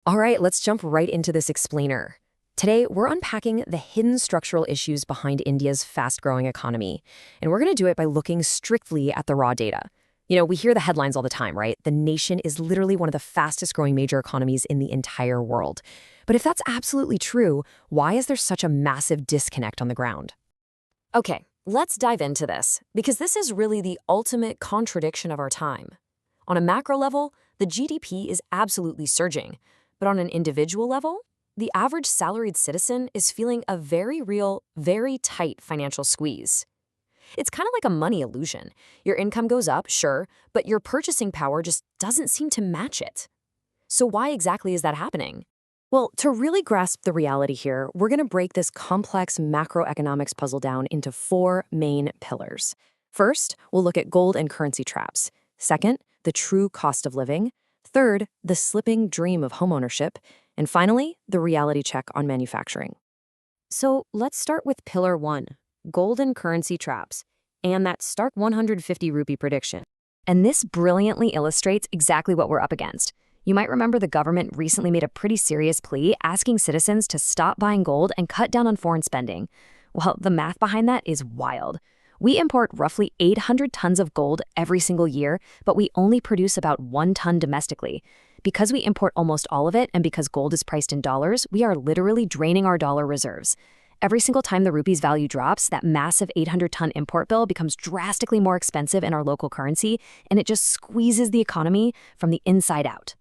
All right, let's jump right into this explainer. Today, we're unpacking the hidden structural issues behind India's fast-growing economy, and we're going to do it by looking strictly at the raw data. We hear the headlines all the time, right? The nation is literally one of the fastest-growing major economies in the entire world. But if that's absolutely true, why is there such a massive disconnect on the ground? Okay, let's dive into this, because this is really the ultimate contradiction of our time. On a macro level, the GDP is absolutely surging, but on an individual level, the average salaried citizen is feeling a very real, very tight financial squeeze. It's kind of like a money illusion. Your income goes up, sure, but your purchasing power just doesn't seem to match it. So why exactly is that happening? Well, to really grasp the reality here, we're going to break this complex macroeconomics puzzle down into four main pillars. First, we'll look at gold and currency traps. Second, the true cost of living. Third, the slipping dream of homeownership. And finally, the reality check on manufacturing. So let's start with pillar one, gold and currency traps, and that stark 150 rupee prediction. And this brilliantly illustrates exactly what we're up against. You might remember the government recently made a pretty serious plea asking citizens to stop buying gold and cut down on foreign spending. Well, the math behind that is wild. We import roughly 800 tons of gold every single year, but we only produce about 1 ton domestically. Because we import almost all of it and because gold is priced in dollars, we are literally draining our dollar reserves. Every single time the rupee's value drops, that massive 800-ton import bill becomes drastically more expensive in our local currency, and it just squeezes the economy from the inside out.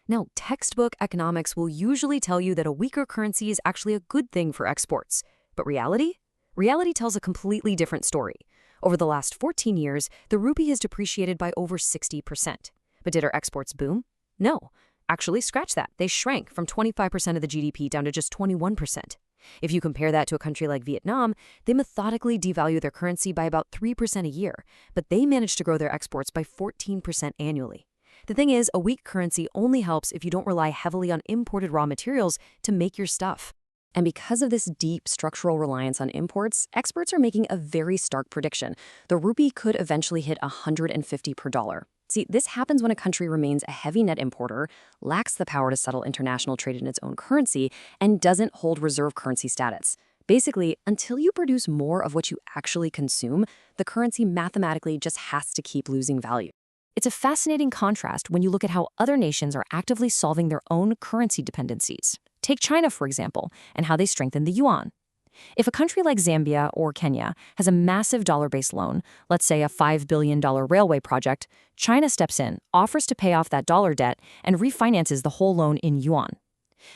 Now, textbook economics will usually tell you that a weaker currency is actually a good thing for exports. But reality? Reality tells a completely different story. Over the last 14 years, the rupee has depreciated by over 60%. But did our exports boom? No. Actually, scratch that. They shrank from 25% of the GDP down to just 21%. If you compare that to a country like Vietnam, they methodically devalue their currency by about 3% a year, but they managed to grow their exports by 14% annually. The thing is, a weak currency only helps if you don't rely heavily on imported raw materials to make your stuff. And because of this deep structural reliance on imports, experts are making a very stark prediction. The rupee could eventually hit 150 per dollar. See, this happens when a country remains a heavy net importer, lacks the power to settle international trade in its own currency, and doesn't hold reserve currency status. Basically, until you produce more of what you actually consume, the currency mathematically just has to keep losing value. It's a fascinating contrast when you look at how other nations are actively solving their own currency dependencies. Take China, for example, and how they strengthen the yuan. If a country like Zambia or Kenya has a massive dollar-based loan, let's say a $5 billion railway project, China steps in, offers to pay off that dollar debt, and refinances the whole loan in yuan.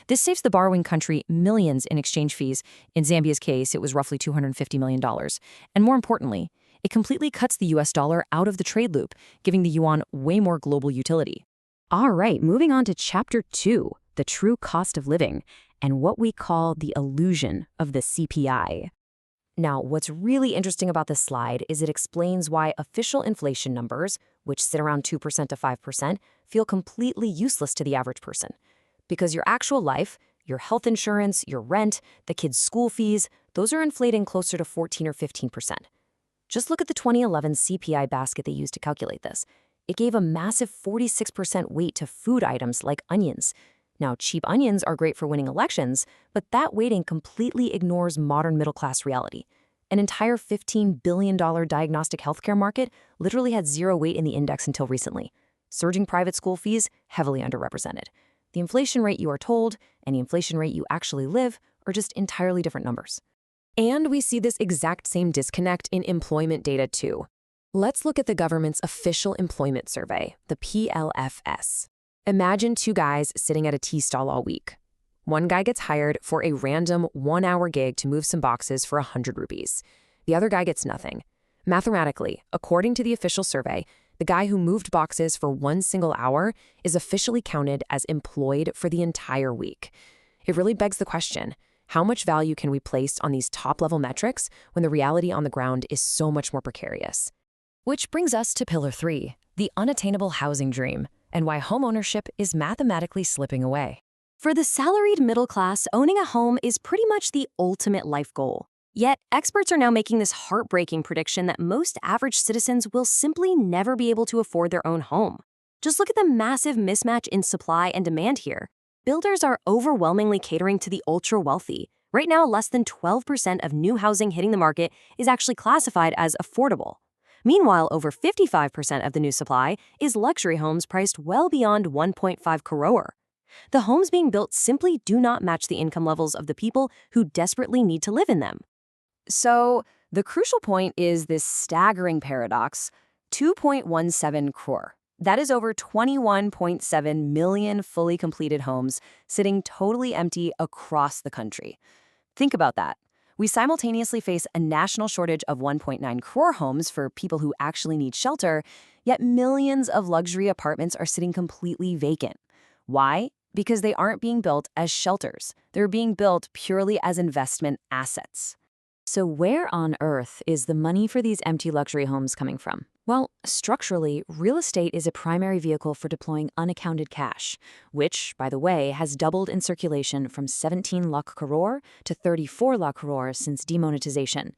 This saves the borrowing country millions in exchange fees. In Zambia's case, it was roughly $250 million. And more importantly, it completely cuts the US dollar out of the trade loop, giving the yuan way more global utility. All right, moving on to Chapter 2, the true cost of living, and what we call the illusion of the CPI. Now, what's really interesting about this slide is it explains why official inflation numbers, which sit around 2% to 5%, feel completely useless to the average person. Because your actual life, your health insurance, your rent, the kids' school fees, those are inflating closer to 14 or 15%. Just look at the 2011 CPI basket they used to calculate this. It gave a massive 46% weight to food items like onions. Now, cheap onions are great for winning elections, but that weighting completely ignores modern middle-class reality. An entire $15 billion diagnostic healthcare market literally had zero weight in the index until recently. Surging private school fees, heavily underrepresented. The inflation rate you are told and the inflation rate you actually live are just entirely different numbers. And we see this exact same disconnect in employment data too. Let's look at the government's official employment survey, the PLFS. Imagine two guys sitting at a tea stall all week. One guy gets hired for a random 1-hour gig to move some boxes for 100 rupees. The other guy gets nothing. Mathematically, according to the official survey, the guy who moved boxes for 1 single hour is officially counted as employed for the entire week. It really begs the question, how much value can we place on these top-level metrics when the reality on the ground is so much more precarious? Which brings us to Pillar 3, the unattainable housing dream, and why homeownership is mathematically slipping away. For the salaried middle class, owning a home is pretty much the ultimate life goal. Yet, experts are now making this heartbreaking prediction that most average citizens will simply never be able to afford their own home. Just look at the massive mismatch in supply and demand here. Builders are overwhelmingly catering to the ultra-wealthy. Right now, less than 12% of new housing hitting the market is actually classified as affordable. Meanwhile, over 55% of the new supply is luxury homes priced well beyond 1.5 crore. The homes being built simply do not match the income levels of the people who desperately need to live in them. So, the crucial point is this staggering paradox: 2.17 crore. That is over 21.7 million fully completed homes sitting totally empty across the country. Think about that. We simultaneously face a national shortage of 1.9 crore homes for people who actually need shelter, yet millions of luxury apartments are sitting completely vacant. Why? Because they aren't being built as shelters. They're being built purely as investment assets. So where on earth is the money for these empty luxury homes coming from? Well, structurally, real estate is a primary vehicle for deploying unaccounted cash, which, by the way, has doubled in circulation from 17 lakh crore to 34 lakh crore since demonetization.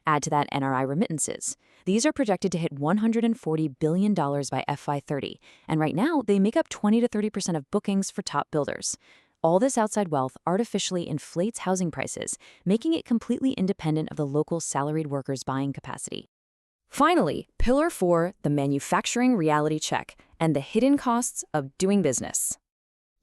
Add to that NRI remittances. These are projected to hit $140 billion by FY30, and right now they make up 20 to 30% of bookings for top builders. All this outside wealth artificially inflates housing prices, making it completely independent of the local salaried workers' buying capacity. Finally, Pillar 4, the manufacturing reality check and the hidden costs of doing business.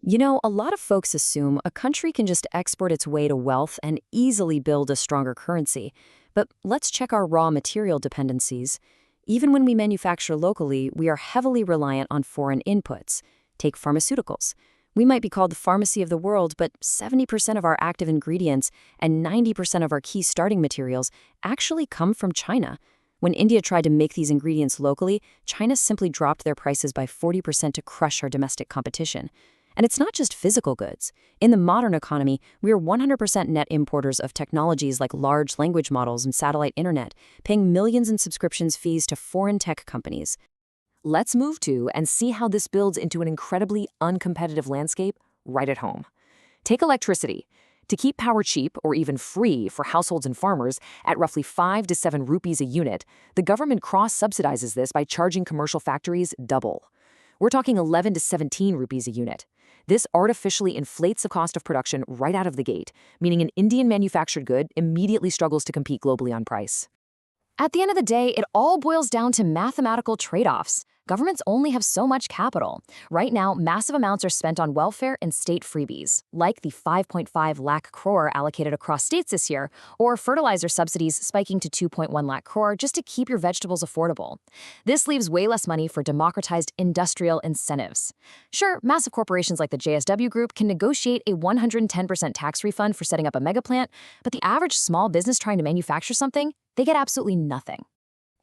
You know, a lot of folks assume a country can just export its way to wealth and easily build a stronger currency. But let's check our raw material dependencies. Even when we manufacture locally, we are heavily reliant on foreign inputs. Take pharmaceuticals. We might be called the pharmacy of the world, but 70% of our active ingredients and 90% of our key starting materials actually come from China. When India tried to make these ingredients locally, China simply dropped their prices by 40% to crush our domestic competition. And it's not just physical goods. In the modern economy, we are 100% net importers of technologies like large language models and satellite internet, paying millions in subscriptions fees to foreign tech companies. Let's move to and see how this builds into an incredibly uncompetitive landscape right at home. Take electricity. To keep power cheap or even free for households and farmers at roughly 5 to 7 rupees a unit, the government cross-subsidizes this by charging commercial factories double. We're talking 11 to 17 rupees a unit. This artificially inflates the cost of production right out of the gate, meaning an Indian manufactured good immediately struggles to compete globally on price. At the end of the day, it all boils down to mathematical trade-offs. Governments only have so much capital. Right now, massive amounts are spent on welfare and state freebies, like the 5.5 lakh crore allocated across states this year, or fertilizer subsidies spiking to 2.1 lakh crore just to keep your vegetables affordable. This leaves way less money for democratized industrial incentives. Sure, massive corporations like the JSW Group can negotiate a 110% tax refund for setting up a megaplant, but the average small business trying to manufacture something, they get absolutely nothing.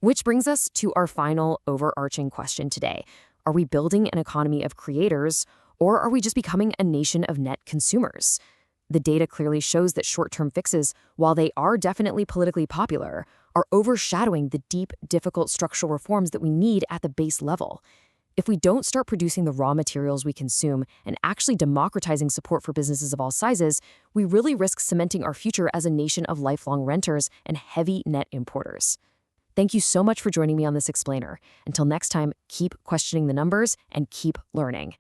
Which brings us to our final overarching question today. Are we building an economy of creators, or are we just becoming a nation of net consumers? The data clearly shows that short-term fixes, while they are definitely politically popular, are overshadowing the deep, difficult structural reforms that we need at the base level. If we don't start producing the raw materials we consume and actually democratizing support for businesses of all sizes, we really risk cementing our future as a nation of lifelong renters and heavy net importers. Thank you so much for joining me on this explainer. Until next time, keep questioning the numbers and keep learning.